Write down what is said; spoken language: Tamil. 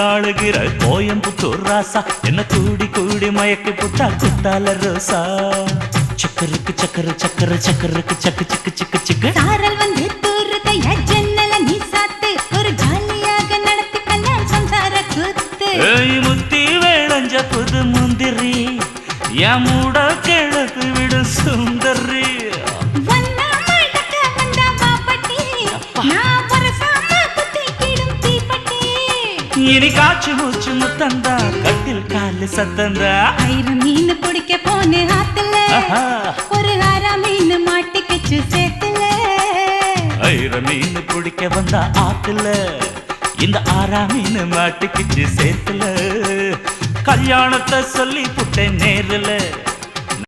ஆளுகிற கோயம்புத்தூர் ராசா என்ன கூடி கூடி மயக்கி புட்டா குத்தால ரோசா சக்கருக்கு சக்கர சக்கர சக்கருக்கு சக்கு சிக்கு சிக்கு சிக்கு சாரல் வந்து தூருதையா ஜன்னல நீ சாத்து ஒரு ஜாலியாக நடத்தி கல்யாணம் சம்சார கூத்து முத்தி வேளஞ்ச புது முந்திரி என் மூட கிழக்கு விடு சுந்தரி இனி காற்று மூச்சு முத்தந்தா கட்டில் காலு சத்தந்தா ஆயிரம் மீன் பிடிக்க போன ஆத்துல ஒரு ஆறாம் மீன் மாட்டிக்கிச்சு சேத்துல ஆயிரம் மீன் பிடிக்க வந்தா ஆத்துல இந்த ஆறாம் மீன் மாட்டிக்கிச்சு சேத்துல கல்யாணத்தை சொல்லி புட்டேன் நேருல